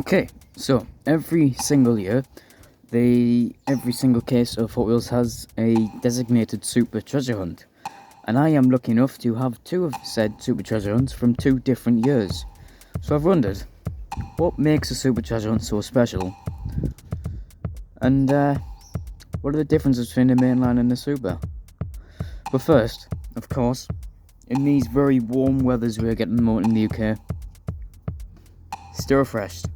Okay, so every single year, every single case of Hotwheels has a designated super treasure hunt, and I am lucky enough to have two of said super treasure hunts from 2 different years. So I've wondered, what makes a super treasure hunt so special? And what are the differences between the mainline and the super? But first, of course, in these very warm weathers we're getting at the moment in the UK, stay refreshed.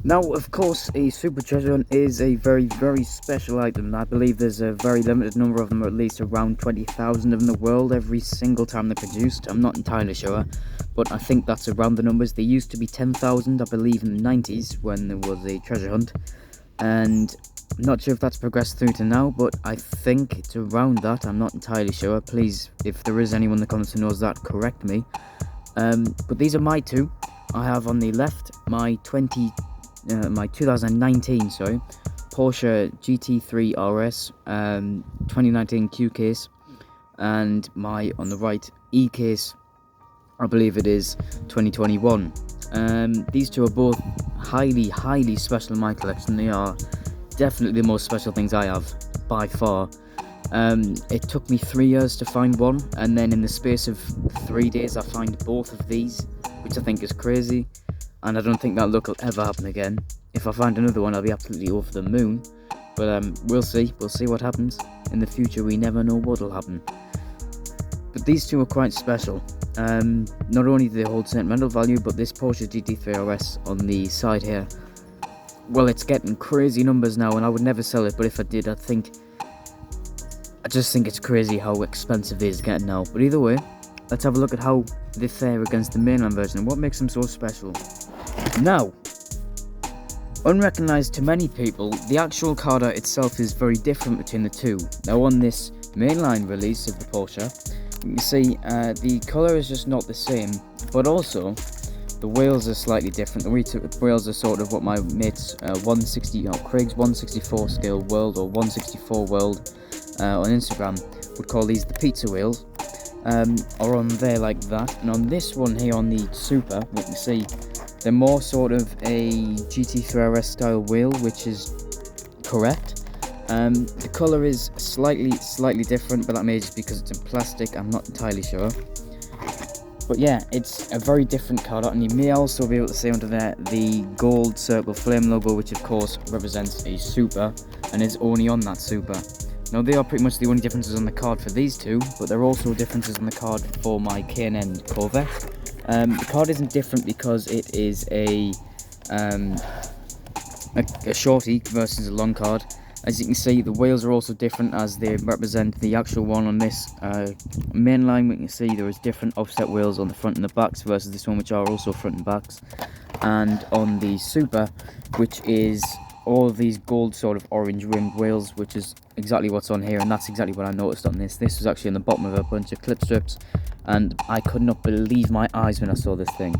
Now, of course, a super treasure hunt is a very, very special item. I believe there's a very limited number of them, or at least around 20,000 of them in the world every single time they're produced. I'm not entirely sure, but I think that's around the numbers. They used to be 10,000, I believe, in the 90s when there was a treasure hunt, and I'm not sure if that's progressed through to now, but I think it's around that. I'm not entirely sure. Please, if there is anyone in the comments who knows that, correct me. But these are my two. I have on the left my 2019 Porsche GT3 RS 2019 Q case, and my on the right E case, I believe it is 2021. These two are both highly special in my collection. They are definitely the most special things I have by far. It took me 3 years to find one, and then in the space of 3 days I find both of these, which I think is crazy, and I don't think that luck will ever happen again. If I find another one, I'll be absolutely over the moon, but we'll see what happens. In the future, we never know what will happen. But these two are quite special. Not only do they hold sentimental value, but this Porsche GT3 RS on the side here, well, it's getting crazy numbers now, and I would never sell it, but if I did, I just think it's crazy how expensive it is getting now. But either way, let's have a look at how they fare against the mainline version and what makes them so special. Now, unrecognised to many people, the actual card art itself is very different between the two. Now, on this mainline release of the Porsche, you can see the colour is just not the same, but also the wheels are slightly different. The wheels are sort of what my mates Craig's 164 scale world, or 164 world on Instagram would call these the pizza wheels, or on there like that. And on this one here, on the Super, you can see they're more sort of a GT3 RS style wheel, which is correct. The colour is slightly different, but that may just because it's in plastic, I'm not entirely sure. But yeah, it's a very different card art, and you may also be able to see under there the gold circle flame logo, which of course represents a Super and is only on that Super. Now, they are pretty much the only differences on the card for these two, but there are also differences on the card for my K&N Corvette. The card isn't different because it is a shorty versus a long card. As you can see, the wheels are also different as they represent the actual one on this mainline. We can see there is different offset wheels on the front and the backs versus this one, which are also front and backs. And on the Super, which is all of these gold sort of orange rimmed wheels, which is exactly what's on here, and that's exactly what I noticed on this. This was actually on the bottom of a bunch of clip strips, and I could not believe my eyes when I saw this thing.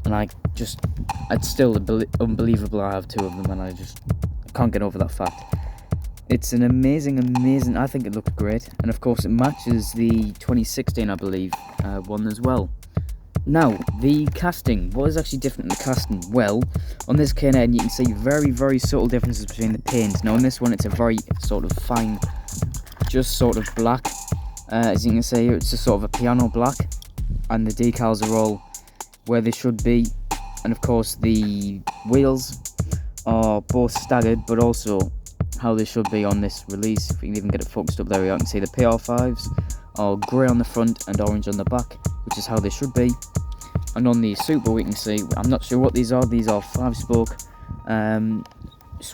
And it's still unbelievable I have two of them, and I can't get over that fact. It's an amazing, I think it looks great, and of course it matches the 2016, I believe, one as well. Now, the casting. What is actually different in the casting? Well, on this K&N you can see very subtle differences between the paint. Now on this one it's a very sort of fine, just sort of black. As you can see, it's just sort of a piano black, and the decals are all where they should be. And of course the wheels are both staggered, but also how they should be on this release. If we can even get it focused up, there we are. You can see the PR5s are grey on the front and orange on the back, which is how they should be. And on the Super we can see, I'm not sure what these are 5-spoke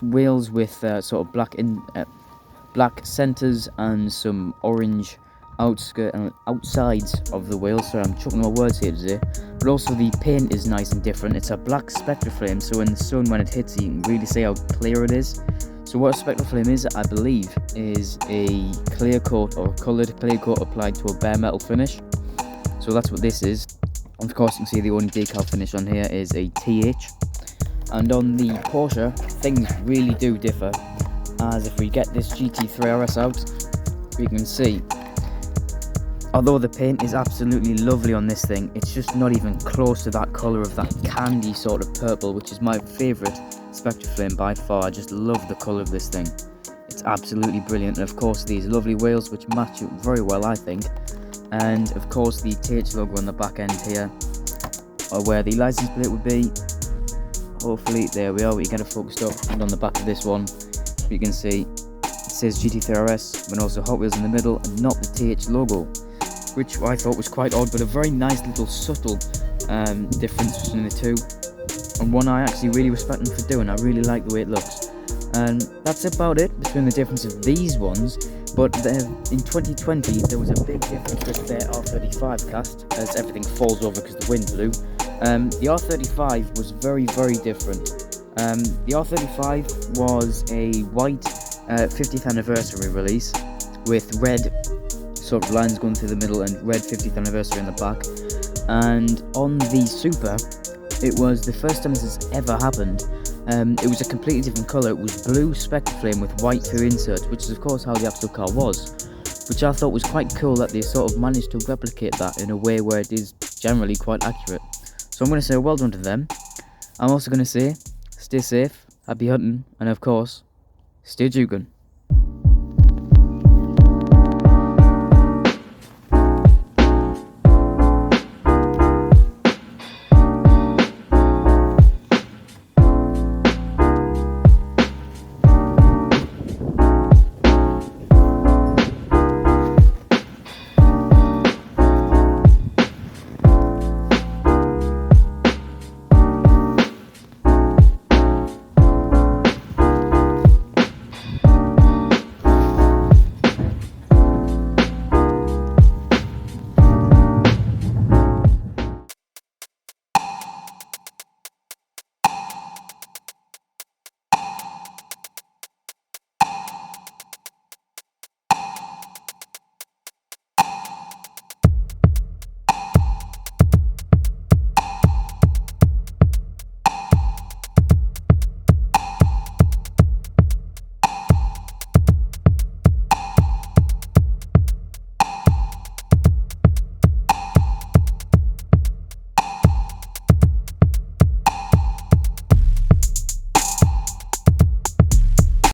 wheels with sort of black centres and some orange outsides of the wheels. So I'm chucking my words here today. But also the paint is nice and different. It's a black Spectraflame, so in the sun when it hits you can really see how clear it is. So what a Spectraflame is, I believe, is a clear coat or coloured clear coat applied to a bare metal finish. So that's what this is. And of course you can see the only decal finish on here is a TH. And on the Porsche, things really do differ, as if we get this GT3 RS out, we can see Although the paint is absolutely lovely on this thing, it's just not even close to that colour of that candy sort of purple, which is my favourite Spectre Flame by far. I just love the colour of this thing. It's absolutely brilliant. And of course these lovely wheels which match it very well, I think. And of course the TH logo on the back end here, or where the license plate would be. Hopefully, there we are, we get it focused up. And on the back of this one, you can see it says GT3RS, but also Hot Wheels in the middle and not the TH logo, which I thought was quite odd, but a very nice little subtle difference between the two, and one I actually really respect them for doing. I really like the way it looks. And that's about it between the difference of these ones. But in 2020 there was a big difference with their R35 cast, as everything falls over because the wind blew. The R35 was very different. The R35 was a white 50th anniversary release with red sort of lines going through the middle and red 50th anniversary in the back. And on the Super, it was the first time this has ever happened. It was a completely different colour. It was blue Spectre Flame with white through inserts, which is of course how the actual car was, which I thought was quite cool that they sort of managed to replicate that in a way where it is generally quite accurate. So I'm going to say well done to them. I'm also going to say stay safe, happy hunting, and of course, stay juking.